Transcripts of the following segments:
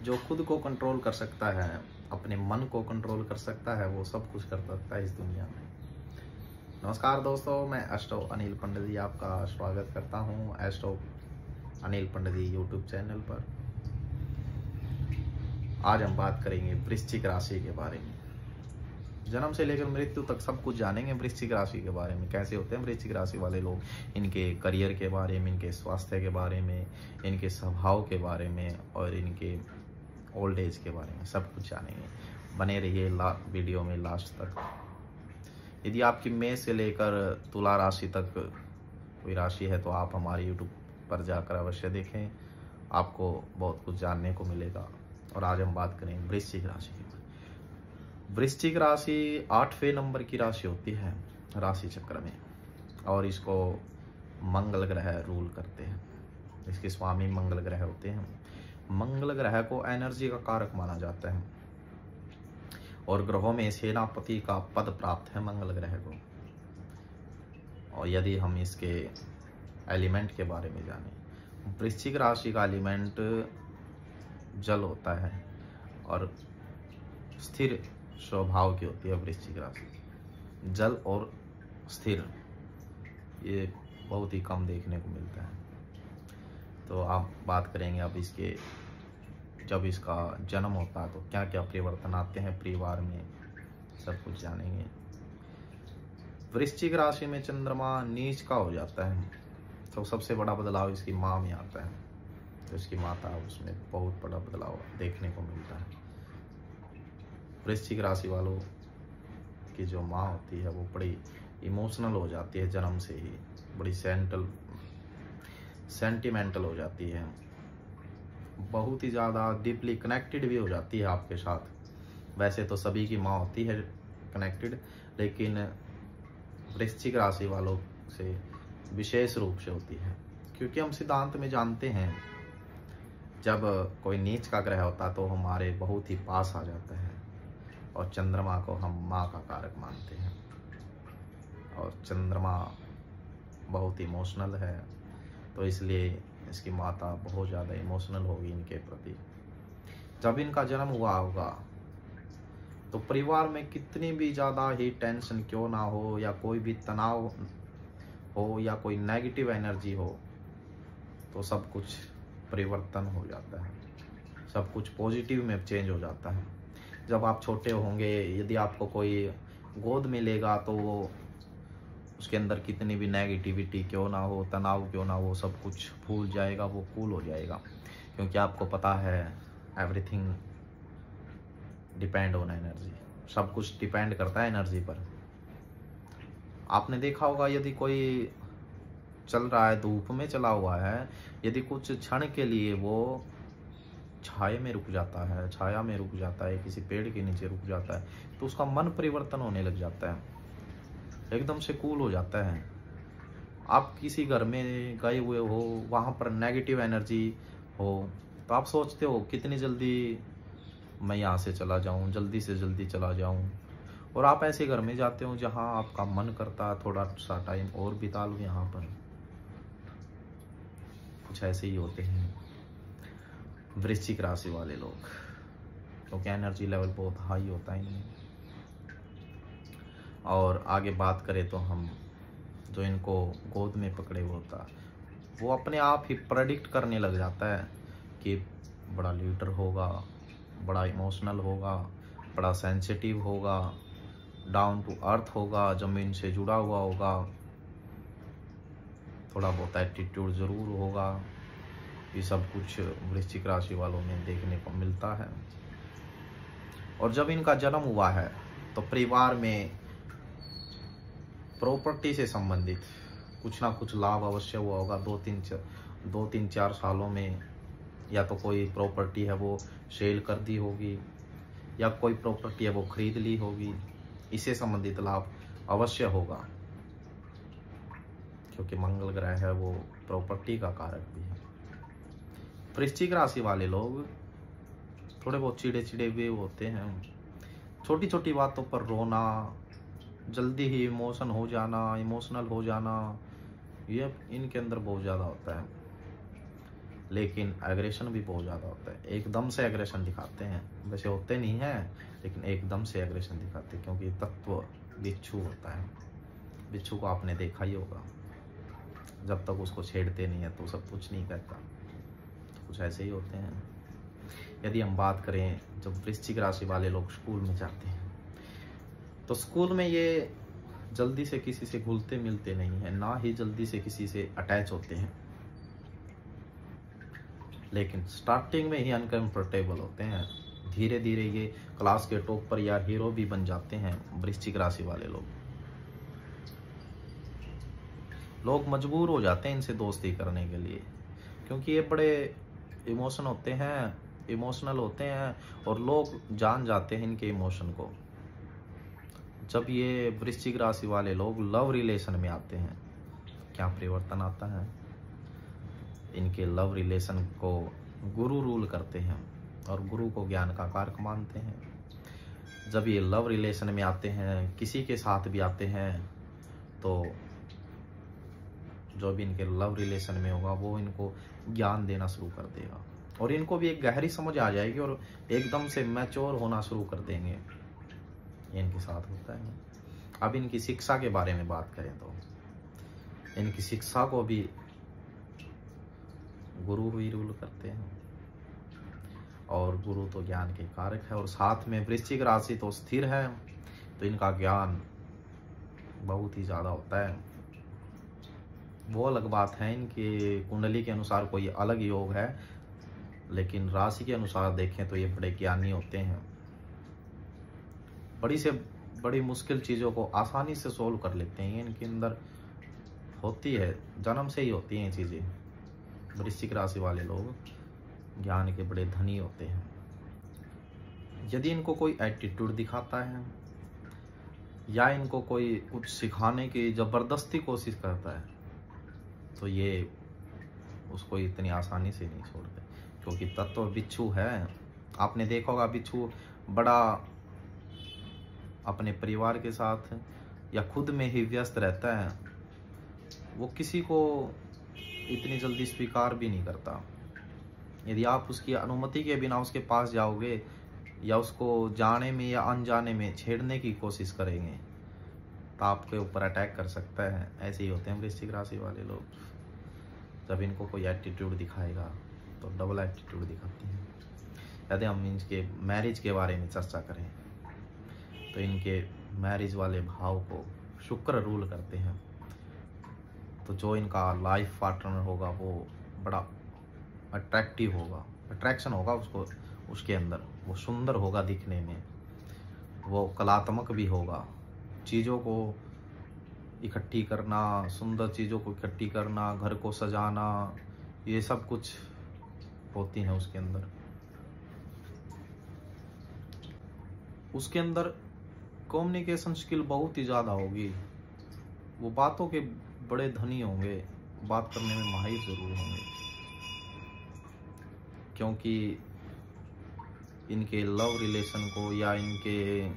जो खुद को कंट्रोल कर सकता है, अपने मन को कंट्रोल कर सकता है, वो सब कुछ कर सकता है इस दुनिया में। नमस्कार दोस्तों, मैं एस्ट्रो अनिल पंडित जी आपका स्वागत करता हूं एस्ट्रो अनिल पंडित जी यूट्यूब चैनल पर। आज हम बात करेंगे वृश्चिक राशि के बारे में। जन्म से लेकर मृत्यु तक सब कुछ जानेंगे वृश्चिक राशि के बारे में। कैसे होते हैं वृश्चिक राशि वाले लोग, इनके करियर के बारे में, इनके स्वास्थ्य के बारे में, इनके स्वभाव के बारे में और इनके ओल्ड एज के बारे में सब कुछ जानेंगे। बने रहिए वीडियो में लास्ट तक। यदि आपकी मेष से लेकर तुला राशि तक कोई राशि है तो आप हमारे यूट्यूब पर जाकर अवश्य देखें, आपको बहुत कुछ जानने को मिलेगा। और आज हम बात करें वृश्चिक राशि की। वृश्चिक राशि 8वें नंबर की राशि होती है राशि चक्र में, और इसको मंगल ग्रह रूल करते हैं। इसके स्वामी मंगल ग्रह होते हैं। मंगल ग्रह को एनर्जी का कारक माना जाता है और ग्रहों में सेनापति का पद प्राप्त है मंगल ग्रह को। और यदि हम इसके एलिमेंट के बारे में जानें, वृश्चिक राशि का एलिमेंट जल होता है और स्थिर स्वभाव की होती है वृश्चिक राशि। जल और स्थिर ये बहुत ही कम देखने को मिलता है। तो आप बात करेंगे अब इसके, जब इसका जन्म होता है तो क्या क्या परिवर्तन आते हैं परिवार में, सब कुछ जानेंगे। वृश्चिक राशि में चंद्रमा नीच का हो जाता है तो सबसे बड़ा बदलाव इसकी माँ में आता है। तो इसकी माता, उसमें बहुत बड़ा बदलाव देखने को मिलता है। वृश्चिक राशि वालों की जो माँ होती है वो बड़ी इमोशनल हो जाती है, जन्म से ही बड़ी सेंटिमेंटल हो जाती है, बहुत ही ज़्यादा डीपली कनेक्टेड भी हो जाती है आपके साथ। वैसे तो सभी की माँ होती है कनेक्टेड, लेकिन वृश्चिक राशि वालों से विशेष रूप से होती है, क्योंकि हम सिद्धांत में जानते हैं जब कोई नीच का ग्रह होता तो हमारे बहुत ही पास आ जाता है, और चंद्रमा को हम माँ का कारक मानते हैं। और चंद्रमा बहुत इमोशनल है, तो इसलिए इसकी माता बहुत ज़्यादा इमोशनल होगी इनके प्रति। जब इनका जन्म हुआ होगा तो परिवार में कितनी भी ज़्यादा ही टेंशन क्यों ना हो, या कोई भी तनाव हो, या कोई नेगेटिव एनर्जी हो, तो सब कुछ परिवर्तन हो जाता है, सब कुछ पॉजिटिव में चेंज हो जाता है। जब आप छोटे होंगे, यदि आपको कोई गोद में लेगा तो वो उसके अंदर कितनी भी नेगेटिविटी क्यों ना हो, तनाव क्यों ना हो, सब कुछ भूल जाएगा, वो कूल हो जाएगा, क्योंकि आपको पता है एवरीथिंग डिपेंड ऑन एनर्जी। सब कुछ डिपेंड करता है एनर्जी पर। आपने देखा होगा, यदि कोई चल रहा है, धूप में चला हुआ है, यदि कुछ क्षण के लिए वो छाया में रुक जाता है, छाया में रुक जाता है, किसी पेड़ के नीचे रुक जाता है, तो उसका मन परिवर्तन होने लग जाता है, एकदम से कूल हो जाता है। आप किसी घर में गए हुए हो, वहाँ पर नेगेटिव एनर्जी हो, तो आप सोचते हो कितनी जल्दी मैं यहाँ से चला जाऊँ, जल्दी से जल्दी चला जाऊँ। और आप ऐसे घर में जाते हो जहाँ आपका मन करता है थोड़ा सा टाइम और बिता लूँ यहाँ पर। कुछ ऐसे ही होते हैं वृश्चिक राशि वाले लोग, क्योंकि एनर्जी लेवल बहुत हाई होता है इनमें। और आगे बात करें तो हम, जो इनको गोद में पकड़े हुए होता, वो अपने आप ही प्रेडिक्ट करने लग जाता है कि बड़ा लीडर होगा, बड़ा इमोशनल होगा, बड़ा सेंसिटिव होगा, डाउन टू अर्थ होगा, ज़मीन से जुड़ा हुआ होगा, थोड़ा बहुत एटीट्यूड ज़रूर होगा। ये सब कुछ वृश्चिक राशि वालों में देखने को मिलता है। और जब इनका जन्म हुआ है तो परिवार में प्रॉपर्टी से संबंधित कुछ ना कुछ लाभ अवश्य हुआ होगा। 2-3-4 सालों में या तो कोई प्रॉपर्टी है वो सेल कर दी होगी, या कोई प्रॉपर्टी है वो खरीद ली होगी। इससे संबंधित लाभ अवश्य होगा, क्योंकि मंगल ग्रह है वो प्रॉपर्टी का कारक भी है। वृश्चिक राशि वाले लोग थोड़े बहुत चिड़े हुए होते हैं, छोटी छोटी बातों पर रोना, जल्दी ही इमोशनल हो जाना, ये इनके अंदर बहुत ज़्यादा होता है। लेकिन एग्रेशन भी बहुत ज़्यादा होता है। एकदम से एग्रेशन दिखाते हैं, वैसे होते नहीं हैं लेकिन एकदम से एग्रेशन दिखाते हैं, क्योंकि तत्व बिच्छू होता है। बिच्छू को आपने देखा ही होगा, जब तक उसको छेड़ते नहीं है तो सब कुछ नहीं कहता, तो कुछ ऐसे ही होते हैं। यदि हम बात करें, जब वृश्चिक राशि वाले लोग स्कूल में जाते हैं तो स्कूल में ये जल्दी से किसी से घुलते मिलते नहीं है, ना ही जल्दी से किसी से अटैच होते हैं, लेकिन स्टार्टिंग में ही अनकंफर्टेबल होते हैं। धीरे धीरे ये क्लास के टॉपर या हीरो भी बन जाते हैं वृश्चिक राशि वाले लोग मजबूर हो जाते हैं इनसे दोस्ती करने के लिए, क्योंकि ये बड़े इमोशनल होते हैं और लोग जान जाते हैं इनके इमोशन को। जब ये वृश्चिक राशि वाले लोग लव रिलेशन में आते हैं, क्या परिवर्तन आता है। इनके लव रिलेशन को गुरु रूल करते हैं और गुरु को ज्ञान का कारक मानते हैं। जब ये लव रिलेशन में आते हैं, किसी के साथ भी आते हैं, तो जो भी इनके लव रिलेशन में होगा वो इनको ज्ञान देना शुरू कर देगा और इनको भी एक गहरी समझ आ जाएगी और एकदम से मैच्योर होना शुरू कर देंगे। ये इनके साथ होता है। अब इनकी शिक्षा के बारे में बात करें तो इनकी शिक्षा को भी गुरु ही रूल करते हैं और गुरु तो ज्ञान के कारक है। और साथ में वृश्चिक राशि तो स्थिर है, तो इनका ज्ञान बहुत ही ज़्यादा होता है। वो अलग बात है, इनकी कुंडली के अनुसार कोई अलग योग है, लेकिन राशि के अनुसार देखें तो ये बड़े ज्ञानी होते हैं। बड़ी से बड़ी मुश्किल चीज़ों को आसानी से सोल्व कर लेते हैं। इनके अंदर होती है, जन्म से ही होती हैं ये चीज़ें। वृश्चिक राशि वाले लोग ज्ञान के बड़े धनी होते हैं। यदि इनको कोई एटीट्यूड दिखाता है या इनको कोई कुछ सिखाने की ज़बरदस्ती कोशिश करता है, तो ये उसको इतनी आसानी से नहीं छोड़ते, क्योंकि तत्व बिच्छू है। आपने देखा होगा, बिच्छू बड़ा अपने परिवार के साथ या खुद में ही व्यस्त रहता है। वो किसी को इतनी जल्दी स्वीकार भी नहीं करता। यदि आप उसकी अनुमति के बिना उसके पास जाओगे या उसको जाने में या अनजाने में छेड़ने की कोशिश करेंगे तो आपके ऊपर अटैक कर सकता है। ऐसे ही होते हैं वृश्चिक राशि वाले लोग। जब इनको कोई एटीट्यूड दिखाएगा तो डबल एटीट्यूड दिखाते हैं। यदि हम इनके मैरिज के बारे में चर्चा करें तो इनके मैरिज वाले भाव को शुक्र रूल करते हैं, तो जो इनका लाइफ पार्टनर होगा वो बड़ा अट्रैक्टिव होगा, अट्रैक्शन होगा उसके अंदर। वो सुंदर होगा दिखने में, वो कलात्मक भी होगा। चीज़ों को इकट्ठी करना, सुंदर चीज़ों को इकट्ठी करना, घर को सजाना, ये सब कुछ होती हैं उसके अंदर। उसके अंदर कम्युनिकेशन स्किल बहुत ही ज़्यादा होगी। वो बातों के बड़े धनी होंगे, बात करने में माहिर ज़रूर होंगे, क्योंकि इनके लव रिलेशन को या इनके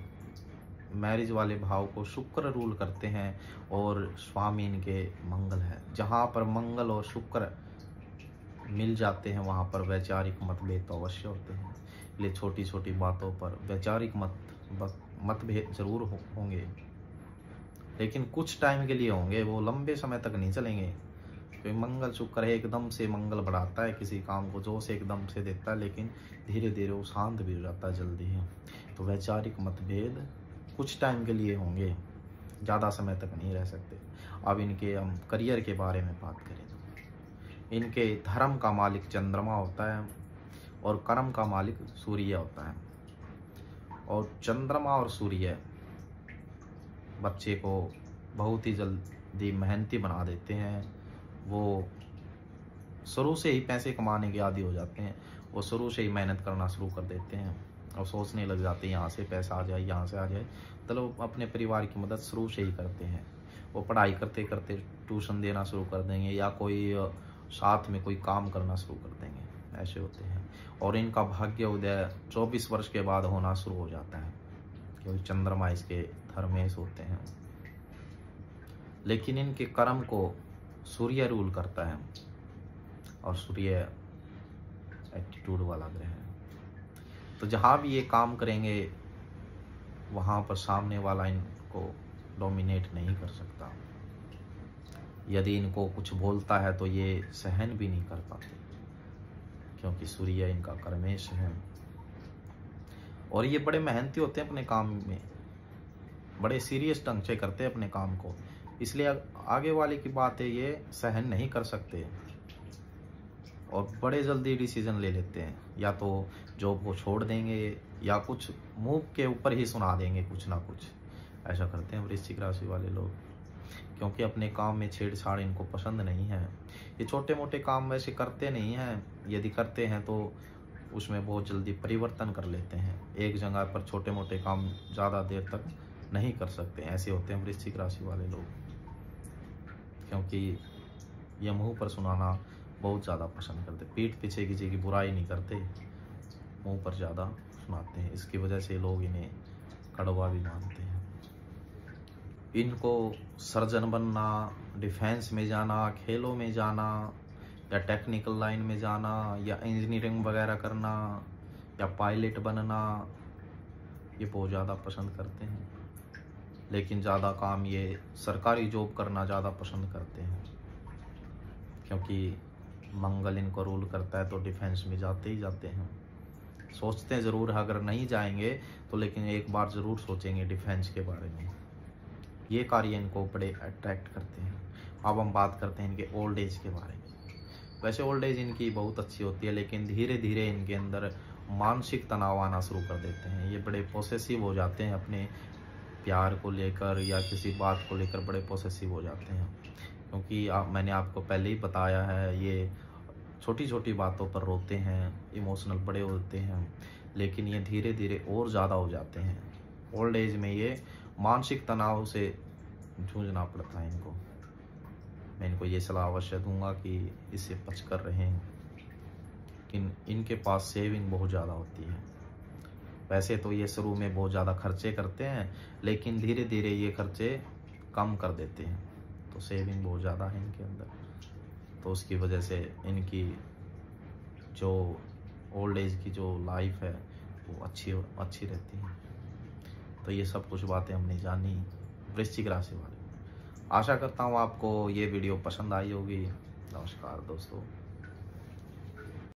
मैरिज वाले भाव को शुक्र रूल करते हैं और स्वामी इनके मंगल है। जहाँ पर मंगल और शुक्र मिल जाते हैं वहाँ पर वैचारिक मतभेद तो अवश्य होते हैं। इसलिए छोटी छोटी बातों पर वैचारिक मतभेद जरूर होंगे, लेकिन कुछ टाइम के लिए होंगे, वो लंबे समय तक नहीं चलेंगे। क्योंकि मंगल शुक्र है, एकदम से मंगल बढ़ाता है किसी काम को, जोश एकदम से देता है, लेकिन धीरे धीरे वो शांत भी हो जाता है जल्दी ही। तो वैचारिक मतभेद कुछ टाइम के लिए होंगे, ज़्यादा समय तक नहीं रह सकते। अब इनके हम करियर के बारे में बात करें तो इनके धर्म का मालिक चंद्रमा होता है और कर्म का मालिक सूर्य होता है। और चंद्रमा और सूर्य बच्चे को बहुत ही जल्दी मेहनती बना देते हैं। वो शुरू से ही पैसे कमाने के आदी हो जाते हैं। वो शुरू से ही मेहनत करना शुरू कर देते हैं और सोचने लग जाते हैं यहाँ से पैसा आ जाए, यहाँ से आ जाए। तो अपने परिवार की मदद शुरू से ही करते हैं। वो पढ़ाई करते करते ट्यूशन देना शुरू कर देंगे या कोई साथ में कोई काम करना शुरू कर देंगे, ऐसे होते हैं। और इनका भाग्य उदय 24 वर्ष के बाद होना शुरू हो जाता है, क्योंकि चंद्रमा इसके धर्मेश होते हैं। लेकिन इनके कर्म को सूर्य रूल करता है और सूर्य एटीट्यूड वाला ग्रह है। तो जहाँ भी ये काम करेंगे वहाँ पर सामने वाला इनको डोमिनेट नहीं कर सकता। यदि इनको कुछ बोलता है तो ये सहन भी नहीं कर पाते, क्योंकि सूर्य इनका कर्मेश है। और ये बड़े मेहनती होते हैं अपने काम में, बड़े सीरियस ढंग से करते हैं अपने काम को, इसलिए आगे वाले की बातें ये सहन नहीं कर सकते और बड़े जल्दी डिसीजन ले लेते हैं। या तो जॉब को छोड़ देंगे या कुछ मुंह के ऊपर ही सुना देंगे कुछ ना कुछ, ऐसा करते हैं वृश्चिक राशि वाले लोग, क्योंकि अपने काम में छेड़छाड़ इनको पसंद नहीं है। ये छोटे मोटे काम वैसे करते नहीं हैं, यदि करते हैं तो उसमें बहुत जल्दी परिवर्तन कर लेते हैं। एक जगह पर छोटे मोटे काम ज़्यादा देर तक नहीं कर सकते, ऐसे होते हैं वृश्चिक राशि वाले लोग, क्योंकि ये मुंह पर सुनाना बहुत ज़्यादा पसंद करते। पीठ पीछे किसी की बुराई नहीं करते, मुंह पर ज़्यादा सुनाते हैं। इसकी वजह से लोग इन्हें कड़वा भी मानते हैं। इनको सर्जन बनना, डिफेंस में जाना, खेलों में जाना, या टेक्निकल लाइन में जाना, या इंजीनियरिंग वगैरह करना, या पायलट बनना, ये बहुत ज़्यादा पसंद करते हैं। लेकिन ज़्यादा काम ये सरकारी जॉब करना ज़्यादा पसंद करते हैं, क्योंकि मंगल इनको रूल करता है, तो डिफेंस में जाते ही जाते हैं। सोचते हैं ज़रूर, अगर नहीं जाएंगे तो लेकिन एक बार ज़रूर सोचेंगे डिफेंस के बारे में। ये कार्य इनको बड़े अट्रैक्ट करते हैं। अब हम बात करते हैं इनके ओल्ड एज के बारे में। वैसे ओल्ड एज इनकी बहुत अच्छी होती है, लेकिन धीरे धीरे इनके अंदर मानसिक तनाव आना शुरू कर देते हैं। ये बड़े पॉसेसिव हो जाते हैं, अपने प्यार को लेकर या किसी बात को लेकर बड़े पॉसेसिव हो जाते हैं, क्योंकि मैंने आपको पहले ही बताया है, ये छोटी छोटी बातों पर रोते हैं, इमोशनल बड़े होते हैं, लेकिन ये धीरे धीरे और ज़्यादा हो जाते हैं। ओल्ड एज में ये मानसिक तनाव से जूझना पड़ता है इनको। मैं इनको ये सलाह अवश्य दूंगा कि इससे बच कर रहें। इनके पास सेविंग बहुत ज़्यादा होती है। वैसे तो ये शुरू में बहुत ज़्यादा खर्चे करते हैं, लेकिन धीरे धीरे ये खर्चे कम कर देते हैं। तो सेविंग बहुत ज़्यादा है इनके अंदर, तो उसकी वजह से इनकी जो ओल्ड एज की जो लाइफ है वो अच्छी रहती है। तो ये सब कुछ बातें हमने जानी वृश्चिक राशि वाले। आशा करता हूँ आपको ये वीडियो पसंद आई होगी। नमस्कार दोस्तों।